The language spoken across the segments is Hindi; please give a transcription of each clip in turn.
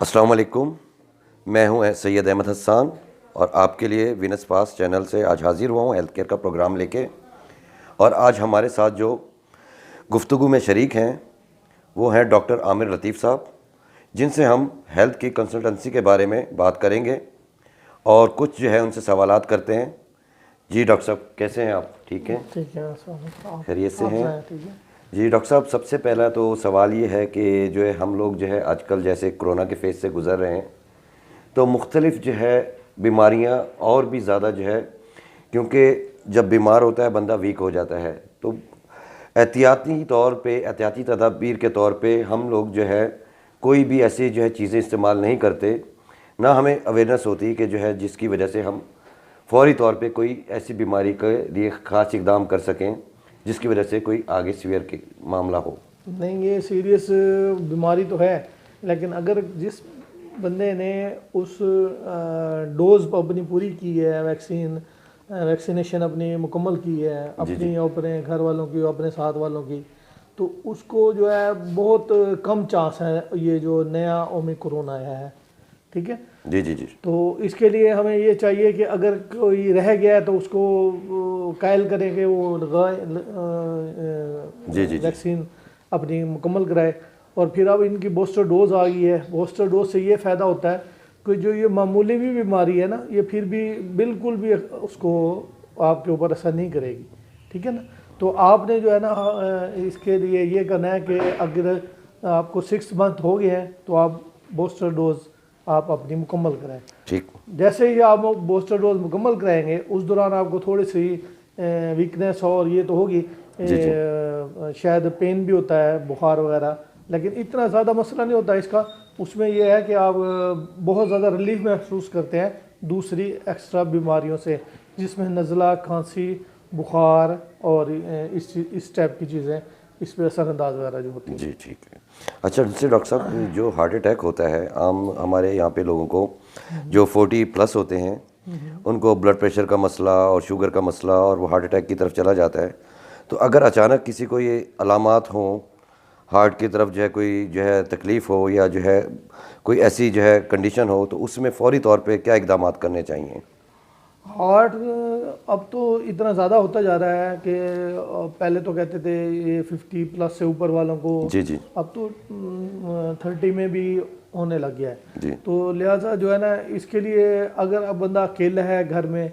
अस्सलाम वालेकुम। मैं हूं सैयद अहमद हसन और आपके लिए विनस पास चैनल से आज हाज़िर हुआ हूं हेल्थ केयर का प्रोग्राम लेके। और आज हमारे साथ जो गुफ्तगू में शरीक हैं वो हैं डॉक्टर आमिर लतीफ़ साहब, जिनसे हम हेल्थ की कंसल्टेंसी के बारे में बात करेंगे और कुछ जो है उनसे सवालात करते हैं। जी डॉक्टर साहब, कैसे हैं आप? ठीक हैं? ठीक है, खैरियत से हैं? ठीक है। जी डॉक्टर साहब, सबसे पहला तो सवाल ये है कि जो है हम लोग जो है आजकल जैसे कोरोना के फेज़ से गुज़र रहे हैं, तो मुख्तलिफ़ जो है बीमारियां और भी ज़्यादा जो है, क्योंकि जब बीमार होता है बंदा वीक हो जाता है, तो एहतियाती तदाबीर के तौर पे हम लोग जो है कोई भी ऐसी जो है चीज़ें इस्तेमाल नहीं करते, ना हमें अवेयरनेस होती कि जो है जिसकी वजह से हम फौरी तौर पे कोई ऐसी बीमारी के लिए ख़ास इकदाम कर सकें जिसकी वजह से कोई आगे सीवियर के मामला हो। नहीं, ये सीरियस बीमारी तो है, लेकिन अगर जिस बंदे ने उस डोज अपनी पूरी की है, वैक्सीनेशन अपनी मुकम्मल की है, अपनी अपने घर वालों की, अपने साथ वालों की, तो उसको जो है बहुत कम चांस है ये जो नया ओमिक्रॉन आया है। ठीक है जी जी जी। तो इसके लिए हमें ये चाहिए कि अगर कोई रह गया है तो उसको कायल करें कि वो वैक्सीन अपनी मुकम्मल कराए। और फिर अब इनकी बूस्टर डोज आ गई है। बूस्टर डोज से ये फ़ायदा होता है कि जो ये मामूली भी बीमारी है ना, ये फिर भी बिल्कुल भी उसको आपके ऊपर असर नहीं करेगी। ठीक है ना। तो आपने जो है ना इसके लिए ये करना है कि अगर आपको 6 मंथ हो गए हैं तो आप बूस्टर डोज आप अपनी मुकम्मल कराएं। ठीक। जैसे ही आप बूस्टर डोज मुकम्मल कराएंगे उस दौरान आपको थोड़ी सी वीकनेस और ये तो होगी, शायद पेन भी होता है, बुखार वगैरह, लेकिन इतना ज़्यादा मसला नहीं होता इसका। उसमें यह है कि आप बहुत ज़्यादा रिलीफ महसूस करते हैं दूसरी एक्स्ट्रा बीमारियों से, जिसमें नज़ला, खांसी, बुखार और इस टाइप की चीज़ें इस पर असरअंदाज वगैरह जो होती है। जी ठीक है। अच्छा, जैसे डॉक्टर साहब जो हार्ट अटैक होता है आम हमारे यहाँ पे लोगों को जो 40+ होते हैं उनको ब्लड प्रेशर का मसला और शुगर का मसला और वो हार्ट अटैक की तरफ चला जाता है। तो अगर अचानक किसी को ये अलामात हों, हार्ट की तरफ जो है कोई जो है तकलीफ़ हो या जो है कोई ऐसी जो है कंडीशन हो, तो उसमें फ़ौरी तौर पे क्या इकदाम करने चाहिए? हार्ट अब तो इतना ज़्यादा होता जा रहा है कि पहले तो कहते थे ये 50+ से ऊपर वालों को, जी जी। अब तो 30 में भी होने लग गया है जी। तो लिहाजा जो है ना, इसके लिए अगर अब बंदा अकेला है घर में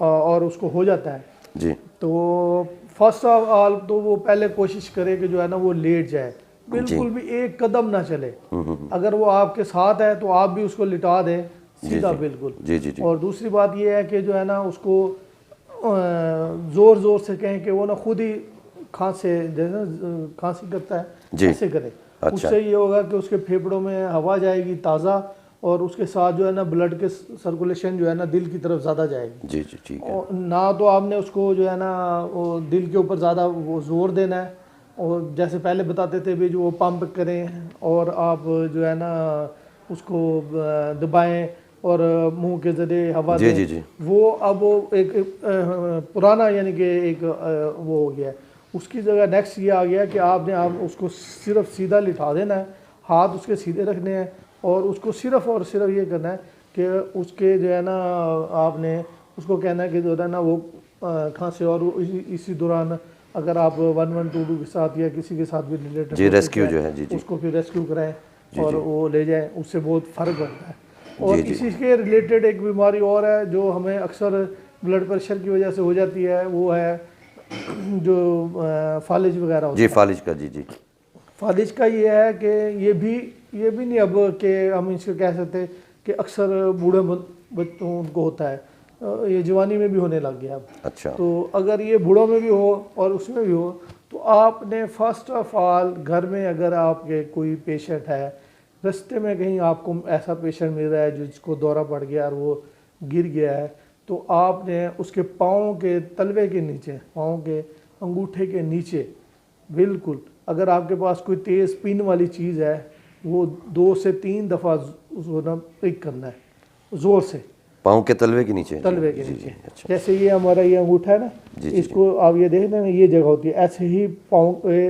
और उसको हो जाता है जी। तो फर्स्ट ऑफ ऑल तो वो पहले कोशिश करे कि जो है ना वो लेट जाए, बिल्कुल भी एक कदम ना चले। अगर वो आपके साथ है तो आप भी उसको लिटा दें सीधा, बिल्कुल। जी जी जी। और दूसरी बात ये है कि जो है ना उसको ज़ोर ज़ोर से कहें कि वो ना खुद ही खांसे, जैसे खांसी करता है ऐसे करे। अच्छा। उससे ये होगा कि उसके फेफड़ों में हवा जाएगी ताज़ा, और उसके साथ जो है ना ब्लड के सर्कुलेशन जो है ना दिल की तरफ ज़्यादा जाएगी। जी जी ठीक है। और ना तो आपने उसको जो है ना वो दिल के ऊपर ज़्यादा वो ज़ोर देना है, और जैसे पहले बताते थे भी जो वो पंप करें और आप जो है ना उसको दबाएं और मुंह के ज़रिए हवा जी दें। जी जी। वो अब वो एक पुराना यानी कि एक वो हो गया है। उसकी जगह नेक्स्ट ये आ गया कि आप उसको सिर्फ सीधा लिटा देना है, हाथ उसके सीधे रखने हैं, और उसको सिर्फ और सिर्फ ये करना है कि उसके जो है ना आपने उसको कहना है कि जो है ना वो खांसे, और इसी दौरान अगर आप 112 के साथ या किसी के साथ भी रिलेटेड जी रेस्क्यू जो है, जी जी, उसको फिर रेस्क्यू कराएं और जी। वो ले जाएं, उससे बहुत फ़र्क पड़ता है। और इसी के रिलेटेड एक बीमारी और है जो हमें अक्सर ब्लड प्रेशर की वजह से हो जाती है, वो है जो फालिज वगैरह होता है। जी फालिज का, जी जी। फालिज का ये है कि ये भी नहीं अब कि हम इसको कह सकते कि अक्सर बूढ़े बच्चों उनको होता है, ये जवानी में भी होने लग गया अब। अच्छा। तो अगर ये बूढ़ों में भी हो और उसमें भी हो तो आपने फर्स्ट ऑफ ऑल घर में अगर आपके कोई पेशेंट है, रास्ते में कहीं आपको ऐसा पेशेंट मिल रहा है जिसको दौरा पड़ गया और वो गिर गया है, तो आपने उसके पाँव के तलवे के नीचे, पाँव के अंगूठे के नीचे, बिल्कुल अगर आपके पास कोई तेज़ पिन वाली चीज़ है, वो 2 से 3 दफ़ा उसको ना पिक करना है ज़ोर से, पाँव के तलवे के नीचे, तलवे के नीचे। अच्छा। जैसे ये हमारा ये अंगूठा है ना, इसको आप ये देख लें, ये जगह होती है, ऐसे ही पाँव के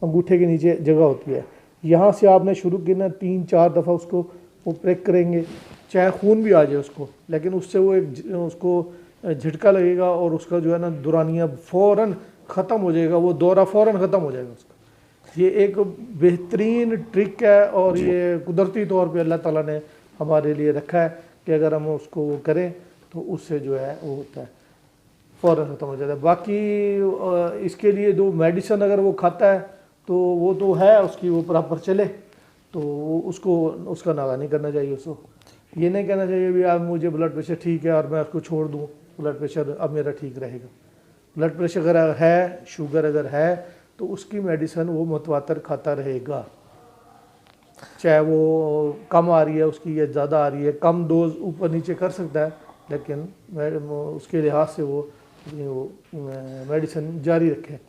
अंगूठे के नीचे जगह होती है, यहाँ से आपने शुरू की ना 3-4 दफ़ा उसको वो प्रेक करेंगे, चाहे खून भी आ जाए उसको, लेकिन उससे वो एक उसको झटका लगेगा और उसका जो है ना दुरानिया फ़ौरन ख़त्म हो जाएगा, वो दौरा फ़ौरन ख़त्म हो जाएगा उसका। ये एक बेहतरीन ट्रिक है और ये कुदरती तौर पे अल्लाह ताला ने हमारे लिए रखा है कि अगर हम उसको वो करें तो उससे जो है वो होता है फ़ौरन ख़त्म हो जाता है। बाकी इसके लिए जो मेडिसिन अगर वो खाता है तो वो तो है उसकी, वो प्रॉपर चले तो उसको उसका नागा नहीं करना चाहिए। उसको ये नहीं कहना चाहिए भी यार मुझे ब्लड प्रेशर ठीक है और मैं उसको छोड़ दूँ, ब्लड प्रेशर अब मेरा ठीक रहेगा। ब्लड प्रेशर अगर है, शुगर अगर है तो उसकी मेडिसिन वो मुतवातर खाता रहेगा, चाहे वो कम आ रही है उसकी या ज़्यादा आ रही है, कम डोज ऊपर नीचे कर सकता है, लेकिन उसके लिहाज से वो मेडिसिन जारी रखे।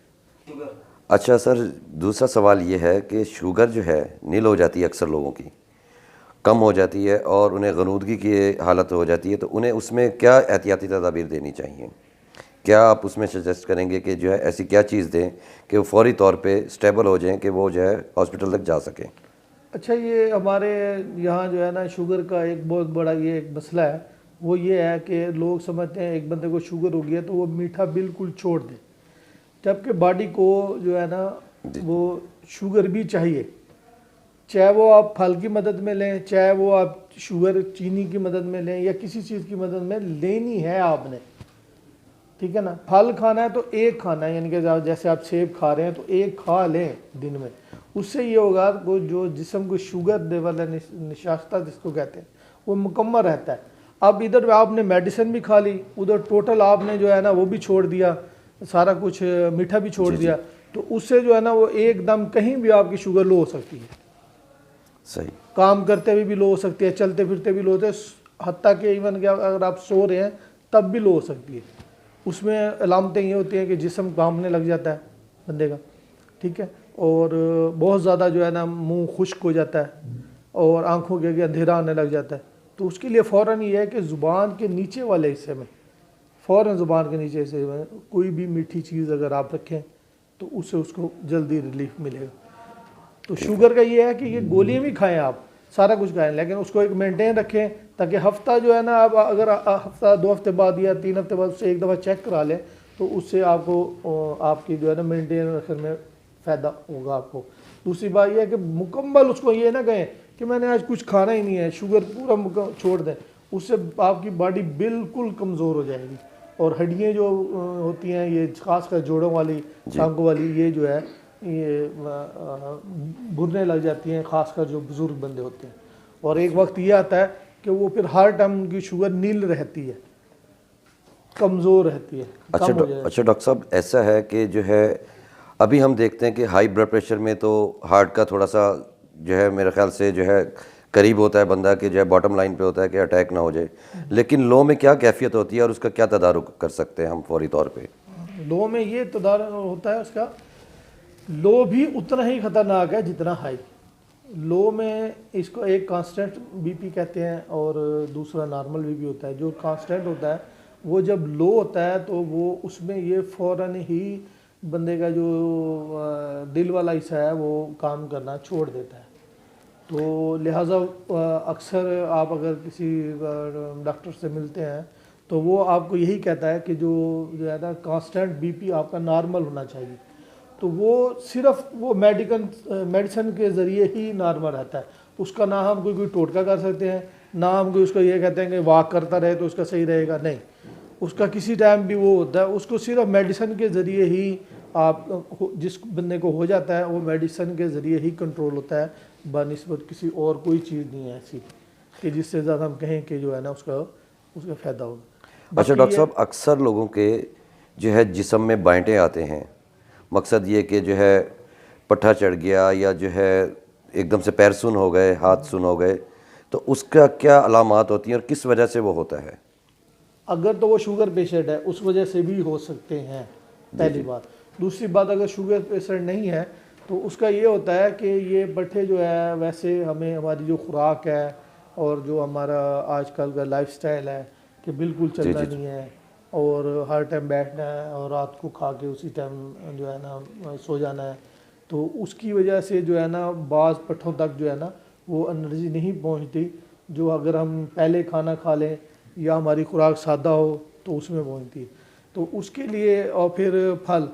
अच्छा सर, दूसरा सवाल ये है कि शुगर जो है नील हो जाती है अक्सर लोगों की, कम हो जाती है और उन्हें गनूदगी की हालत हो जाती है, तो उन्हें उसमें क्या एहतियाती तदाबीर देनी चाहिए? क्या आप उसमें सजेस्ट करेंगे कि जो है ऐसी क्या चीज़ दें कि वो फौरी तौर पे स्टेबल हो जाएं कि वो जो है हॉस्पिटल तक जा सकें? अच्छा, ये हमारे यहाँ जो है ना शुगर का एक बहुत बड़ा ये एक मसला है, वो ये है कि लोग समझते हैं एक बंदे को शुगर हो गया तो वो मीठा बिल्कुल छोड़ दे, जबकि बॉडी को जो है ना वो शुगर भी चाहिए, चाहे वो आप फल की मदद में लें, चाहे वो आप शुगर चीनी की मदद में लें या किसी चीज़ की मदद में लेनी है आपने, ठीक है ना। फल खाना है तो एक खाना है, यानी कि जैसे आप सेब खा रहे हैं तो एक खा लें दिन में, उससे ये होगा वो जो जिस्म को शुगर लेवल है निशास्ता जिसको कहते हैं वो मुकम्मल रहता है। अब इधर आपने मेडिसिन भी खा ली, उधर टोटल आपने जो है ना वो भी छोड़ दिया, सारा कुछ मीठा भी छोड़ दिया, तो उससे जो है ना वो एकदम कहीं भी आपकी शुगर लो हो सकती है, सही, काम करते हुए भी लो हो सकती है, चलते फिरते भी लो होते हैं, हत्ता कि इवन कि अगर आप सो रहे हैं तब भी लो हो सकती है। उसमें अलामतें ये होती हैं कि जिस्म कांपने लग जाता है बंदे का, ठीक है, और बहुत ज़्यादा जो है ना मुंह खुश्क हो जाता है और आंखों के आगे अंधेरा आने लग जाता है। तो उसके लिए फ़ौरन ये है कि ज़ुबान के नीचे वाले हिस्से में, फ़ौरन ज़ुबान के नीचे हिस्से में कोई भी मीठी चीज़ अगर आप रखें तो उससे उसको जल्दी रिलीफ मिलेगा। तो शुगर का ये है कि ये गोलियां भी खाएं आप, सारा कुछ खाएं, लेकिन उसको एक मेंटेन रखें ताकि हफ्ता जो है ना आप अगर हफ्ता 2 हफ्ते बाद या 3 हफ्ते बाद उससे एक दफ़ा चेक करा लें तो उससे आपको आपकी जो है ना मेंटेन रखने में फ़ायदा होगा आपको। दूसरी बात यह है कि मुकम्मल उसको ये ना कहें कि मैंने आज कुछ खाना ही नहीं है, शुगर पूरा छोड़ दें, उससे आपकी बॉडी बिल्कुल कमज़ोर हो जाएगी और हड्डियाँ जो होती हैं ये खासकर जोड़ों वाली, टांगों वाली, ये जो है ये भुनने लग जाती हैं, खासकर जो बुज़ुर्ग बंदे होते हैं। और एक वक्त ये आता है कि वो फिर हर टाइम उनकी शुगर नील रहती है, कमज़ोर रहती है, कम हो जाए। अच्छा डॉक्टर साहब, ऐसा है कि जो है अभी हम देखते हैं कि हाई ब्लड प्रेशर में तो हार्ट का थोड़ा सा जो है मेरे ख्याल से जो है करीब होता है बंदा कि जो है बॉटम लाइन पे होता है कि अटैक ना हो जाए, लेकिन लो में क्या कैफियत होती है और उसका क्या तदारुक कर सकते हैं हम फौरी तौर पे? लो में ये तदारुक होता है उसका, लो भी उतना ही ख़तरनाक है जितना हाई। लो में इसको एक कांस्टेंट बीपी कहते हैं और दूसरा नॉर्मल बीपी होता है। जो कांस्टेंट होता है वो जब लो होता है तो वो उसमें ये फ़ौरन ही बंदे का जो दिल वाला हिस्सा है वो काम करना छोड़ देता है। तो लिहाजा अक्सर आप अगर किसी डॉक्टर से मिलते हैं तो वो आपको यही कहता है कि जो है ना कांस्टेंट बीपी आपका नॉर्मल होना चाहिए। तो वो सिर्फ वो मेडिसिन के ज़रिए ही नॉर्मल रहता है। उसका ना हम कोई टोटका कर सकते हैं, ना हम कोई उसको ये कहते हैं कि वॉक करता रहे तो उसका सही रहेगा, नहीं। उसका किसी टाइम भी वो होता है, उसको सिर्फ मेडिसिन के ज़रिए ही आप जिस बंदे को हो जाता है वो मेडिसिन के ज़रिए ही कंट्रोल होता है, बनिस्बत किसी और कोई चीज़ नहीं है ऐसी कि जिससे ज़्यादा हम कहें कि जो है ना उसका फ़ायदा होगा। अच्छा डॉक्टर साहब, अक्सर लोगों के जो है जिस्म में बांटें आते हैं, मकसद ये कि जो है पट्ठा चढ़ गया या जो है एकदम से पैर सुन हो गए, हाथ सुन हो गए, तो उसका क्या अलामात होती हैं और किस वजह से वो होता है? अगर तो वो शुगर पेशेंट है उस वजह से भी हो सकते हैं, पहली बात। दूसरी बात, अगर शुगर पेशेंट नहीं है तो उसका ये होता है कि ये पट्ठे जो है वैसे हमें हमारी जो खुराक है और जो हमारा आजकल का लाइफस्टाइल है कि बिल्कुल चलना नहीं है और हर टाइम बैठना है और रात को खा के उसी टाइम जो है ना सो जाना है, तो उसकी वजह से जो है ना बाज़ पट्ठों तक जो है ना वो एनर्जी नहीं पहुंचती, जो अगर हम पहले खाना खा लें या हमारी खुराक सादा हो तो उसमें पहुंचती है। तो उसके लिए और फिर फल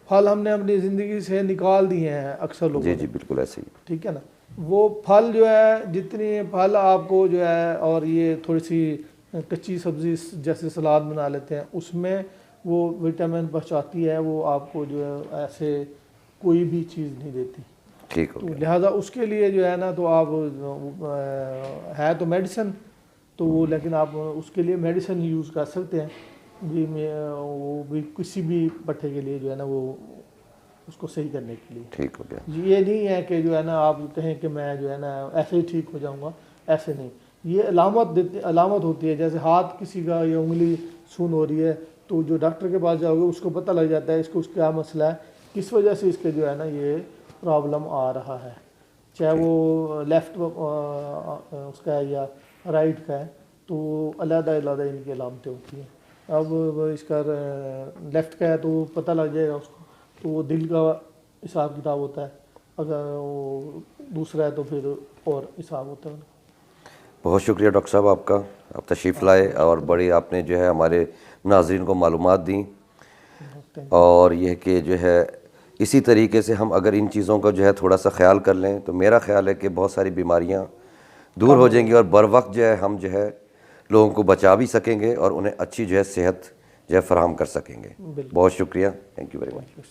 फल हमने अपनी ज़िंदगी से निकाल दिए हैं अक्सर लोगों जी ने, जी बिल्कुल ऐसे ही। ठीक है ना। वो फल जो है, जितनी फल आपको जो है, और ये थोड़ी सी कच्ची सब्ज़ी जैसे सलाद बना लेते हैं, उसमें वो विटामिन पहुँचाती है, वो आपको जो है ऐसे कोई भी चीज़ नहीं देती। ठीक हो तो गया। लिहाजा उसके लिए जो है ना, तो आप है तो मेडिसिन, तो वो लेकिन आप उसके लिए मेडिसिन यूज़ कर सकते हैं जी। वो भी किसी भी पट्ठे के लिए जो है ना, वो उसको सही करने के लिए। ठीक हो गया। जी, ये नहीं है कि जो है ना आप कहें कि मैं जो है ना ऐसे ही ठीक हो जाऊंगा, ऐसे नहीं। ये अलामत होती है, जैसे हाथ किसी का या उंगली सुन हो रही है, तो जो डॉक्टर के पास जाओगे उसको पता लग जाता है इसको क्या मसला है, किस वजह से इसके जो है ना ये प्रॉब्लम आ रहा है, चाहे वो लेफ़्ट उसका है या राइट का है, तो अलग-अलग इनकी अलामतें होती हैं। अब इसका लेफ़्ट का है तो पता लग जाएगा उसको, तो वो दिल का हिसाब किताब होता है, अगर वो दूसरा है तो फिर और हिसाब होता है। बहुत शुक्रिया डॉक्टर साहब आपका, आप तशरीफ़ लाए और बड़ी आपने जो है हमारे नाज़रीन को मालूमात दी। और यह कि जो है इसी तरीके से हम अगर इन चीज़ों का जो है थोड़ा सा ख्याल कर लें तो मेरा ख्याल है कि बहुत सारी बीमारियां दूर हो जाएंगी और बर वक्त जो है हम जो है लोगों को बचा भी सकेंगे और उन्हें अच्छी जो है सेहत जो है फराहम कर सकेंगे। बहुत शुक्रिया, थैंक यू वेरी मच।